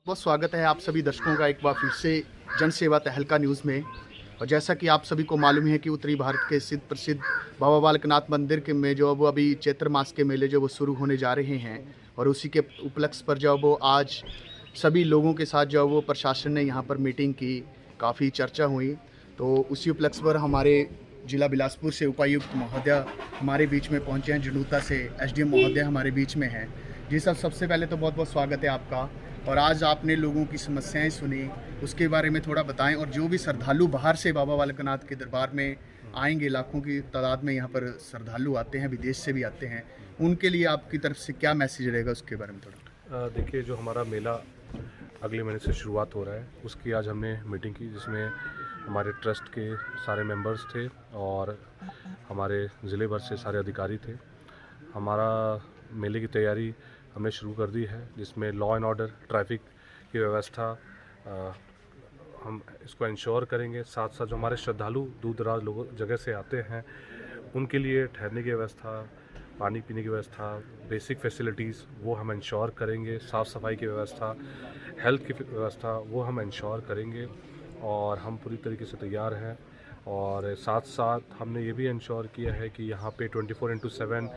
बहुत स्वागत है आप सभी दर्शकों का एक बार फिर से जन सेवा तहलका न्यूज़ में। और जैसा कि आप सभी को मालूम है कि उत्तरी भारत के सिद्ध प्रसिद्ध बाबा बालकनाथ मंदिर के में जो वो अभी चैत्र मास के मेले जो वो शुरू होने जा रहे हैं, और उसी के उपलक्ष्य पर जो वो आज सभी लोगों के साथ जो वो प्रशासन ने यहाँ पर मीटिंग की, काफ़ी चर्चा हुई। तो उसी उपलक्ष्य पर हमारे जिला बिलासपुर से उपायुक्त महोदय हमारे बीच में पहुँचे हैं, जड़ूता से एसडीएम महोदय हमारे बीच में हैं। जी सर, सबसे पहले तो बहुत बहुत स्वागत है आपका। और आज आपने लोगों की समस्याएं सुनी, उसके बारे में थोड़ा बताएं। और जो भी श्रद्धालु बाहर से बाबा बालकनाथ के दरबार में आएंगे, लाखों की तादाद में यहाँ पर श्रद्धालु आते हैं, विदेश से भी आते हैं, उनके लिए आपकी तरफ से क्या मैसेज रहेगा, उसके बारे में थोड़ा। देखिए, जो हमारा मेला अगले महीने से शुरुआत हो रहा है, उसकी आज हमने मीटिंग की, जिसमें हमारे ट्रस्ट के सारे मेंबर्स थे और हमारे ज़िले भर से सारे अधिकारी थे। हमारा मेले की तैयारी हमने शुरू कर दी है, जिसमें लॉ एंड ऑर्डर, ट्रैफिक की व्यवस्था हम इसको इंश्योर करेंगे। साथ साथ जो हमारे श्रद्धालु दूर दराज लोगों जगह से आते हैं, उनके लिए ठहरने की व्यवस्था, पानी पीने की व्यवस्था, बेसिक फैसिलिटीज़ वो हम इंश्योर करेंगे। साफ़ सफाई की व्यवस्था, हेल्थ की व्यवस्था वो हम इंश्योर करेंगे। और हम पूरी तरीके से तैयार हैं। और साथ साथ हमने ये भी इंश्योर किया है कि यहाँ पे 24/7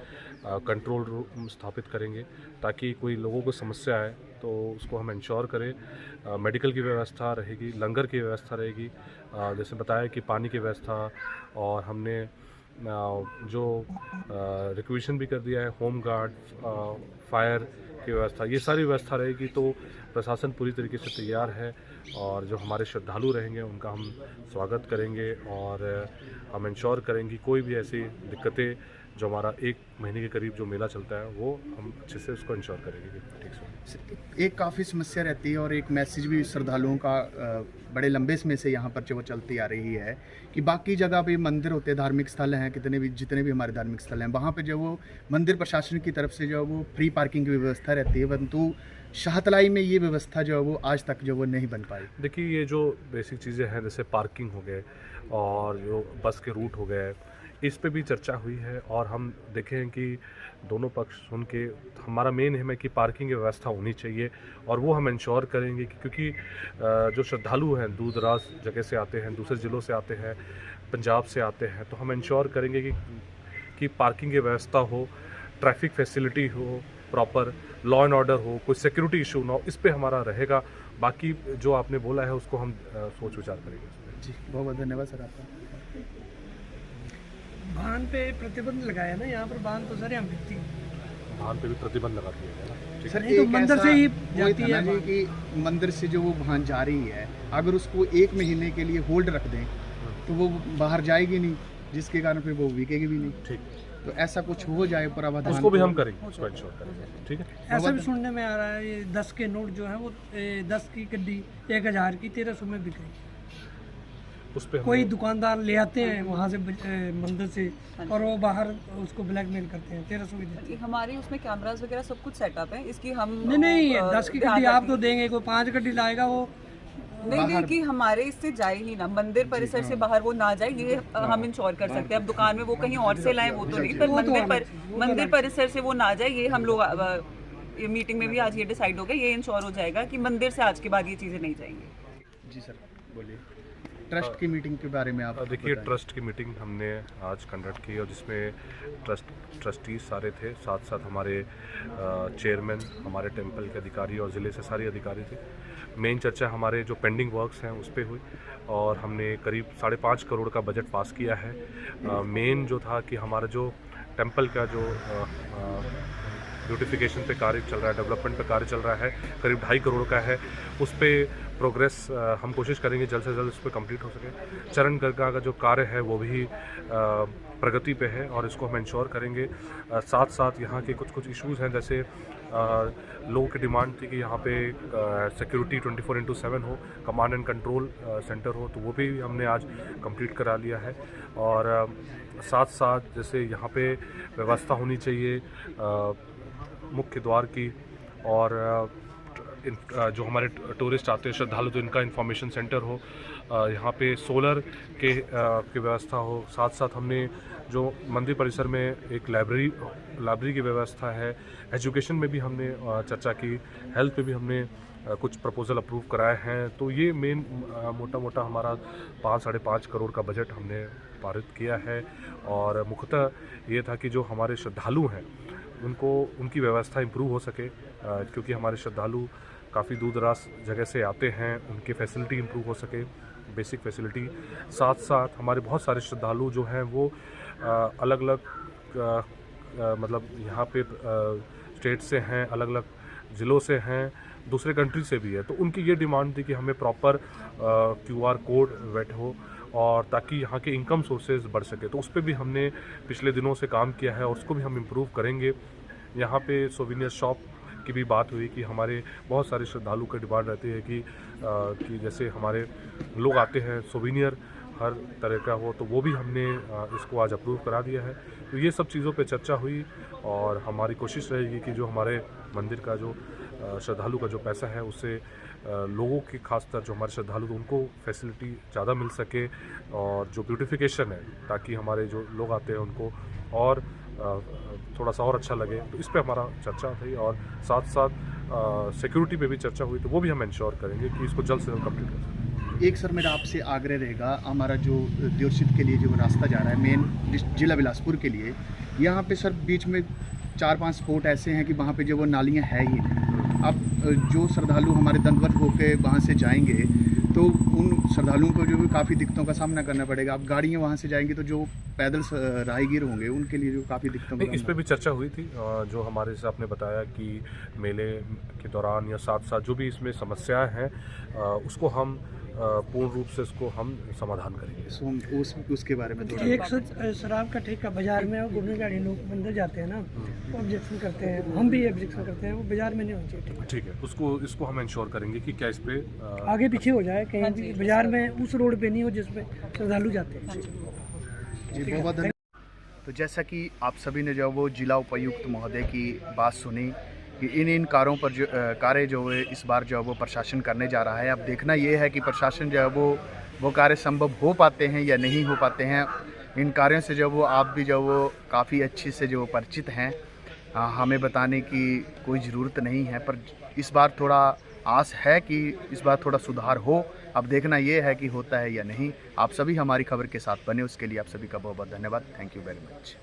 कंट्रोल रूम स्थापित करेंगे, ताकि कोई लोगों को समस्या आए तो उसको हम इंश्योर करें। मेडिकल की व्यवस्था रहेगी, लंगर की व्यवस्था रहेगी, जैसे बताया कि पानी की व्यवस्था। और हमने जो रिक्वेशन भी कर दिया है, होम गार्ड, फायर की व्यवस्था, ये सारी व्यवस्था रहेगी। तो प्रशासन पूरी तरीके से तैयार है और जो हमारे श्रद्धालु रहेंगे उनका हम स्वागत करेंगे। और हम इंश्योर करेंगे कोई भी ऐसी दिक्कतें, जो हमारा 1 महीने के करीब जो मेला चलता है, वो हम अच्छे से उसको इंश्योर करेंगे। ठीक से एक काफ़ी समस्या रहती है और एक मैसेज भी श्रद्धालुओं का बड़े लंबे समय से यहाँ पर जो वो चलती आ रही है कि बाकी जगह पे मंदिर होते हैं, धार्मिक स्थल हैं, जितने भी हमारे धार्मिक स्थल हैं, वहाँ पे जो वो मंदिर प्रशासन की तरफ से जो वो फ्री पार्किंग की व्यवस्था रहती है, परंतु शाहतलाई में ये व्यवस्था जो है वो आज तक जो वो नहीं बन पाई। देखिए, ये जो बेसिक चीज़ें हैं, जैसे पार्किंग हो गए और जो बस के रूट हो गए, इस पे भी चर्चा हुई है। और हम देखें हैं कि दोनों पक्ष सुन के, हमारा मेन है कि पार्किंग की व्यवस्था होनी चाहिए और वो हम इंश्योर करेंगे कि क्योंकि जो श्रद्धालु हैं दूर दराज जगह से आते हैं, दूसरे ज़िलों से आते हैं, पंजाब से आते हैं, तो हम इंश्योर करेंगे कि पार्किंग की व्यवस्था हो, ट्रैफिक फैसिलिटी हो प्रॉपर, लॉ एंड ऑर्डर हो, कोई सिक्योरिटी इशू ना हो, इस पे हमारा रहेगा। बाकी जो आपने बोला है उसको हम सोच विचार करेंगे। जी, बहुत बहुत धन्यवाद सर आपका। वाहन पे प्रतिबंध लगाया ना, यहाँ पर वाहन तो सर यहाँ बिकती है। वाहन पे भी प्रतिबंध लगा दिया गया ना। ठीक सर, नहीं तो एक मंदिर ऐसा से ही वही जाती था ना है जी कि मंदिर से जो वो वाहन जा रही है, अगर उसको 1 महीने के लिए होल्ड रख दें तो वो बाहर जाएगी नहीं, जिसके कारण फिर वो बिकेगी भी नहीं। ठीक, तो ऐसा कुछ हो जाए प्रावधान, उसको भी हम करेंगे, उसको इंश्योर करेंगे। ठीक है। ऐसा भी सुनने में आ रहा है, ये 10 के नोट जो है वो 10 की गड्डी 1000 की 1300 में बिक रही है। उस पे कोई दुकानदार ले आते हैं वहाँ से मंदिर से, और वो बाहर उसको ब्लैकमेल करते हैं, 1300 की देते हैं। हमारे उसमें कैमरास वगैरह सब कुछ सेटअप है, इसकी हम नहीं 10 की गड्डी आप तो देंगे, कोई 5 गड्डी लाएगा वो नहीं कि हमारे इससे जाए ही ना, मंदिर परिसर से बाहर वो ना जाए, ये हम इंश्योर कर सकते हैं। अब दुकान में वो कहीं और से लाए वो तो नहीं, पर मंदिर परिसर से वो ना जाए, ये हम लोग ये मीटिंग में भी आज ये डिसाइड हो गया, ये इंश्योर हो जाएगा कि मंदिर से आज के बाद ये चीज़ें नहीं जाएंगी। जी सर, बोलिए। ट्रस्ट की मीटिंग के बारे में आप देखिए, ट्रस्ट की मीटिंग हमने आज कंडक्ट की और जिसमें ट्रस्टीज सारे थे, साथ साथ हमारे चेयरमैन, हमारे टेंपल के अधिकारी और ज़िले से सारे अधिकारी थे। मेन चर्चा हमारे जो पेंडिंग वर्क्स हैं उस पर हुई और हमने करीब 5.5 करोड़ का बजट पास किया है। मेन जो था कि हमारा जो टेंपल का जो ब्यूटिफिकेशन पे कार्य चल रहा है, डेवलपमेंट पे कार्य चल रहा है, करीब 2.5 करोड़ का है। उस पर प्रोग्रेस हम कोशिश करेंगे जल्द से जल्द उस पर कंप्लीट हो सके। चरण गंगा का जो कार्य है वो भी प्रगति पे है और इसको हम इंश्योर करेंगे। साथ साथ यहाँ के कुछ इश्यूज़ हैं, जैसे लोगों की डिमांड थी कि यहाँ पे सिक्योरिटी 24/7 हो, कमांड एंड कंट्रोल सेंटर हो, तो वो भी हमने आज कंप्लीट करा लिया है। और साथ साथ जैसे यहाँ पे व्यवस्था होनी चाहिए मुख्य द्वार की, और जो हमारे टूरिस्ट आते हैं श्रद्धालु, तो इनका इंफॉर्मेशन सेंटर हो, यहाँ पे सोलर की व्यवस्था हो। साथ साथ हमने जो मंदिर परिसर में एक लाइब्रेरी की व्यवस्था है, एजुकेशन में भी हमने चर्चा की, हेल्थ पे भी हमने कुछ प्रपोज़ल अप्रूव कराए हैं। तो ये मेन मोटा मोटा हमारा 5-5.5 करोड़ का बजट हमने पारित किया है। और मुख्यतः ये था कि जो हमारे श्रद्धालु हैं उनको उनकी व्यवस्था इम्प्रूव हो सके, क्योंकि हमारे श्रद्धालु काफ़ी दूर दराज जगह से आते हैं, उनकी फैसिलिटी इम्प्रूव हो सके, बेसिक फैसिलिटी। साथ साथ हमारे बहुत सारे श्रद्धालु जो हैं वो अलग अलग मतलब यहाँ पे स्टेट से हैं, अलग अलग ज़िलों से हैं, दूसरे कंट्री से भी है। तो उनकी ये डिमांड थी कि हमें प्रॉपर QR कोड वेट हो और ताकि यहाँ के इनकम सोर्सेज बढ़ सके। तो उस पर भी हमने पिछले दिनों से काम किया है और उसको भी हम इम्प्रूव करेंगे। यहाँ पे सोवेनियर शॉप की भी बात हुई कि हमारे बहुत सारे श्रद्धालु की डिमांड रहती है कि जैसे हमारे लोग आते हैं सोवेनियर हर तरह का हो, तो वो भी हमने इसको आज अप्रूव करा दिया है। तो ये सब चीज़ों पे चर्चा हुई और हमारी कोशिश रहेगी कि जो हमारे मंदिर का जो श्रद्धालु का जो पैसा है उससे लोगों की खासकर जो हमारे श्रद्धालु उनको फैसिलिटी ज़्यादा मिल सके और जो ब्यूटिफिकेशन है ताकि हमारे जो लोग आते हैं उनको और थोड़ा सा और अच्छा लगे। तो इस पे हमारा चर्चा थी और साथ साथ सिक्योरिटी पे भी चर्चा हुई, तो वो भी हम इंश्योर करेंगे कि इसको जल्द से जल्द कंप्लीट कर सकें। एक सर मेरा आपसे आग्रह रहेगा, हमारा जो देवसिद्ध के लिए जो रास्ता जा रहा है मेन जिला बिलासपुर के लिए, यहाँ पे सर बीच में 4-5 स्पॉट ऐसे हैं कि वहाँ पे जो वो नालियाँ है ही नहीं। अब जो श्रद्धालु हमारे दंडवत होके वहाँ से जाएंगे तो उन श्रद्धालुओं को जो भी काफ़ी दिक्कतों का सामना करना पड़ेगा। अब गाड़ियाँ वहाँ से जाएंगी तो जो पैदल राहगीर होंगे उनके लिए जो काफ़ी दिक्कतों का इस पे भी चर्चा हुई थी। जो हमारे से आपने बताया कि मेले के दौरान या साथ साथ जो भी इसमें समस्याएं हैं उसको हम पूर्ण रूप से इसको हम समाधान करेंगे। उसके बारे में थोड़ा एक शराब का ठेका बाजार में और गुरने गाड़ी लोग अंदर जाते हैं ना, वो ऑब्जेक्शन करते हैं, हम भी ऑब्जेक्शन करते हैं, वो बाजार में नहीं होना चाहिए। ठीक है, इसको हम इंश्योर करेंगे कि क्या इस पे आगे पीछे हो जाए, कहीं भी बाजार में उस रोड पे नहीं हो जिस पे श्रद्धालु जाते हैं। जी बहुत धन्यवाद। तो जैसा कि आप सभी ने जो वो जिला उपायुक्त महोदय की बात सुनी कि इन कारों पर जो कार्य जो है इस बार जो है वो प्रशासन करने जा रहा है। अब देखना ये है कि प्रशासन जो है वो कार्य संभव हो पाते हैं या नहीं हो पाते हैं। इन कार्यों से जो वो आप भी जो वो काफ़ी अच्छे से जो परिचित हैं, हमें बताने की कोई ज़रूरत नहीं है, पर इस बार थोड़ा आस है कि इस बार थोड़ा सुधार हो। अब देखना ये है कि होता है या नहीं। आप सभी हमारी खबर के साथ बने, उसके लिए आप सभी का बहुत बहुत धन्यवाद। Thank you very much.